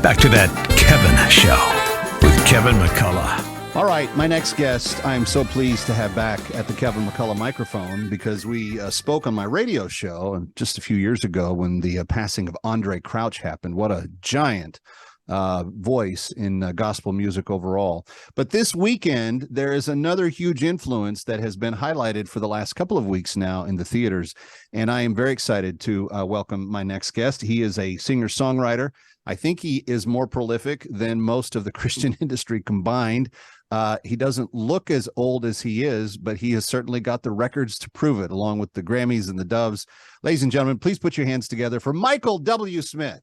back to That Kevin Show with Kevin McCullough. All right, my next guest, I am so pleased to have back at the Kevin McCullough microphone because we spoke on my radio show just a few years ago when the passing of Andraé Crouch happened. What a giant voice in gospel music overall. But this weekend, there is another huge influence that has been highlighted for the last couple of weeks now in the theaters. And I am very excited to welcome my next guest. He is a singer-songwriter. I think he is more prolific than most of the Christian industry combined. He doesn't look as old as he is, but he has certainly got the records to prove it, along with the Grammys and the Doves. Ladies and gentlemen, please put your hands together for Michael W. Smith.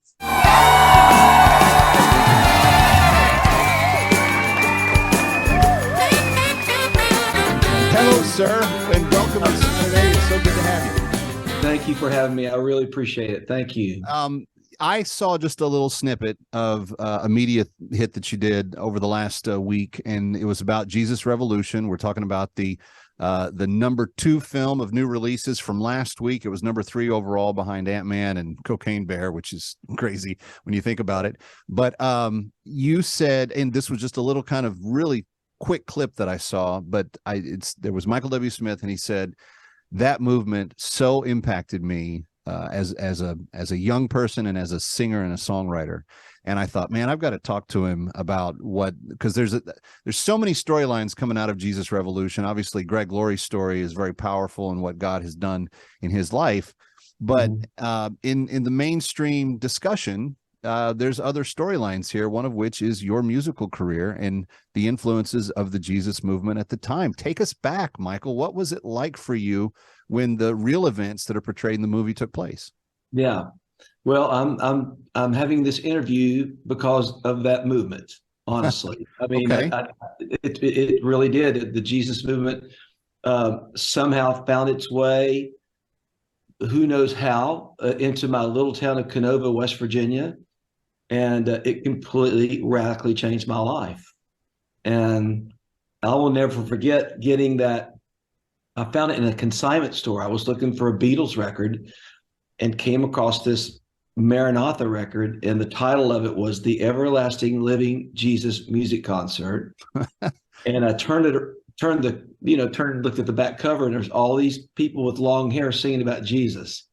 Hello, sir, and welcome to today. It's so good to have you. Thank you for having me. I really appreciate it. Thank you. I saw just a little snippet of a media hit that you did over the last week, and it was about Jesus Revolution. We're talking about the number 2 film of new releases from last week. It was number 3 overall behind Ant-Man and Cocaine Bear, which is crazy when you think about it. But you said, and this was just a little kind of really quick clip that I saw, but there was Michael W. Smith, and he said that movement so impacted me as a young person and as a singer and a songwriter. And I thought, man, I've got to talk to him about because there's so many storylines coming out of Jesus Revolution. Obviously, Greg Laurie's story is very powerful in what God has done in his life. But in the mainstream discussion, there's other storylines here, one of which is your musical career and the influences of the Jesus movement at the time. Take us back, Michael. What was it like for you when the real events that are portrayed in the movie took place? Yeah. Well, I'm having this interview because of that movement, honestly. I mean, Okay. it really did. The Jesus movement somehow found its way, who knows how, into my little town of Canova, West Virginia. And it completely, radically changed my life. And I will never forget getting that. I found it in a consignment store. I was looking for a Beatles record and came across this Maranatha record, and the title of it was The Everlasting Living Jesus Music Concert. And I looked at the back cover, and there's all these people with long hair singing about Jesus.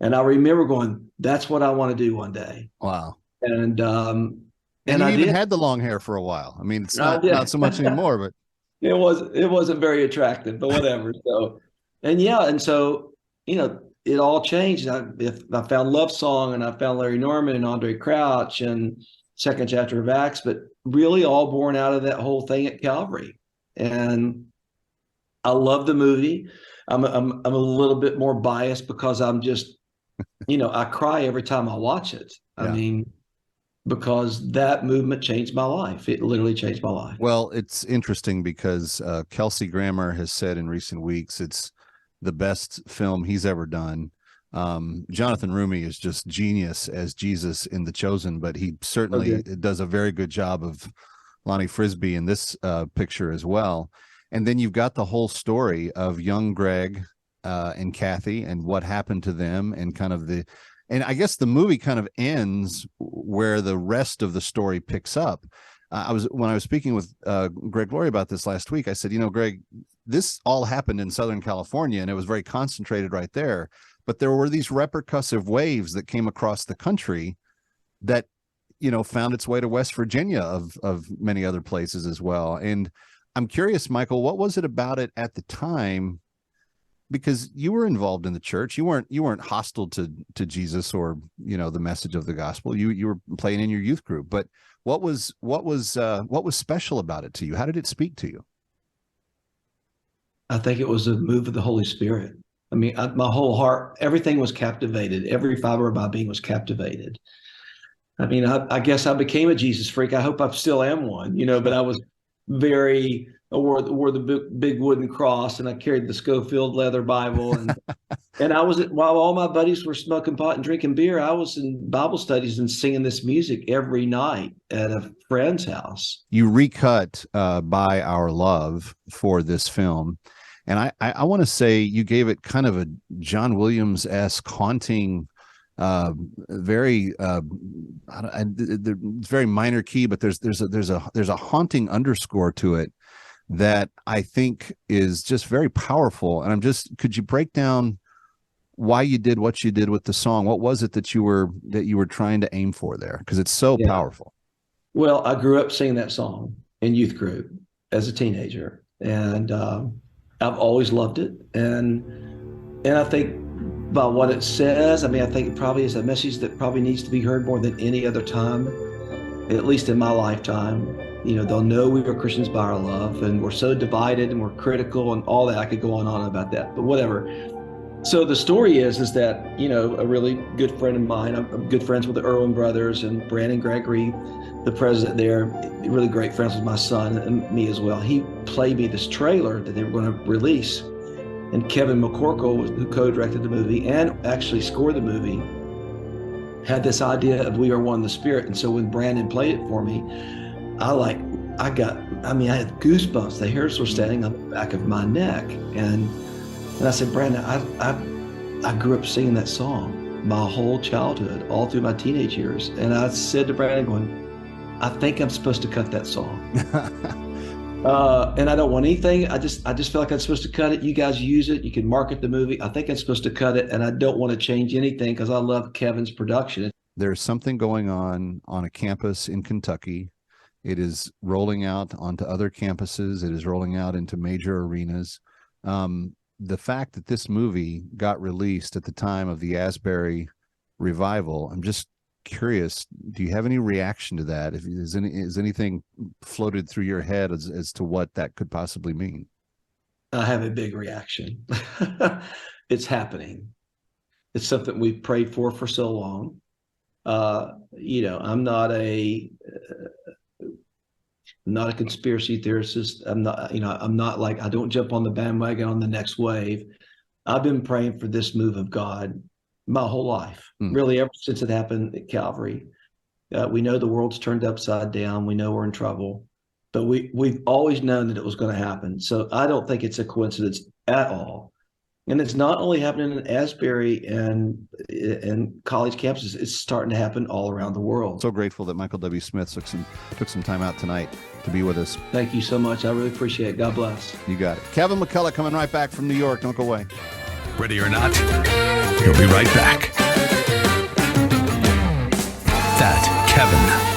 And I remember going, that's what I want to do one day. Wow. And you even had the long hair for a while. I mean, it's not so much anymore, but it wasn't very attractive, but whatever. So it all changed. I found Love Song, and I found Larry Norman and Andraé Crouch and Second Chapter of Acts, but really all born out of that whole thing at Calvary. And I love the movie. I'm a little bit more biased because I'm just, I cry every time I watch it. Yeah. I mean, because that movement changed my life. It literally changed my life. Well, it's interesting because Kelsey Grammer has said in recent weeks it's the best film he's ever done. Jonathan Roumie is just genius as Jesus in The Chosen, but he certainly does a very good job of Lonnie Frisbee in this picture as well. And then you've got the whole story of young Greg and Kathy and what happened to them, and kind of and I guess the movie kind of ends where the rest of the story picks up. When I was speaking with Greg Laurie about this last week, I said, Greg, this all happened in Southern California, and it was very concentrated right there. But there were these repercussive waves that came across the country that, found its way to West Virginia of many other places as well. And I'm curious, Michael, what was it about it at the time? Because you were involved in the church, you weren't hostile to Jesus or the message of the gospel. You were playing in your youth group, but what was special about it to you? How did it speak to you? I think it was a move of the Holy Spirit. I mean, my whole heart, everything was captivated. Every fiber of my being was captivated. I mean, I guess I became a Jesus freak. I hope I still am one, but I was I wore the big wooden cross, and I carried the Schofield leather Bible, and I was, while all my buddies were smoking pot and drinking beer, I was in Bible studies and singing this music every night at a friend's house. You recut By Our Love for this film, and I want to say you gave it kind of a John Williams-esque haunting very it's very minor key, but there's a haunting underscore to it that I think is just very powerful. And could you break down why you did what you did with the song? What was it that you were trying to aim for there? Because it's so powerful. Well, I grew up singing that song in youth group as a teenager, and I've always loved it. And I think about what it says, I mean, I think it probably is a message that probably needs to be heard more than any other time, at least in my lifetime. You know, they'll know we are Christians by our love, and we're so divided and we're critical and all that. I could go on and on about that, but whatever. So the story is that, you know, a really good friend of mine, I'm good friends with the Irwin brothers and Brandon Gregory, the president there, really great friends with my son and me as well. He played me this trailer that they were going to release. And Kevin McCorkle, who co-directed the movie and actually scored the movie, had this idea of We Are One in the Spirit. And so when Brandon played it for me, I had goosebumps. The hairs were standing on the back of my neck. And I said, Brandon, I grew up singing that song my whole childhood, all through my teenage years. And I said to Brandon, going, I think I'm supposed to cut that song. And I don't want anything. I just feel like I'm supposed to cut it. You guys use it. You can market the movie. I think I'm supposed to cut it, and I don't want to change anything because I love Kevin's production. There's something going on a campus in Kentucky. It is rolling out onto other campuses. It is rolling out into major arenas. The fact that this movie got released at the time of the Asbury revival, I'm just curious, do you have any reaction to that? If is anything floated through your head as to what that could possibly mean? I have a big reaction. It's happening. It's something we've prayed for so long. You know, I'm not a conspiracy theorist. I'm not like, I don't jump on the bandwagon on the next wave. I've been praying for this move of God my whole life, really, ever since it happened at Calvary. We know the world's turned upside down. We know we're in trouble, but we've always known that it was going to happen. So I don't think it's a coincidence at all. And it's not only happening in Asbury and college campuses, it's starting to happen all around the world. So grateful that Michael W. Smith took some time out tonight to be with us. Thank you so much. I really appreciate it. God bless. You got it. Kevin McCullough coming right back from New York. Don't go away. Ready or not, he'll be right back. That Kevin.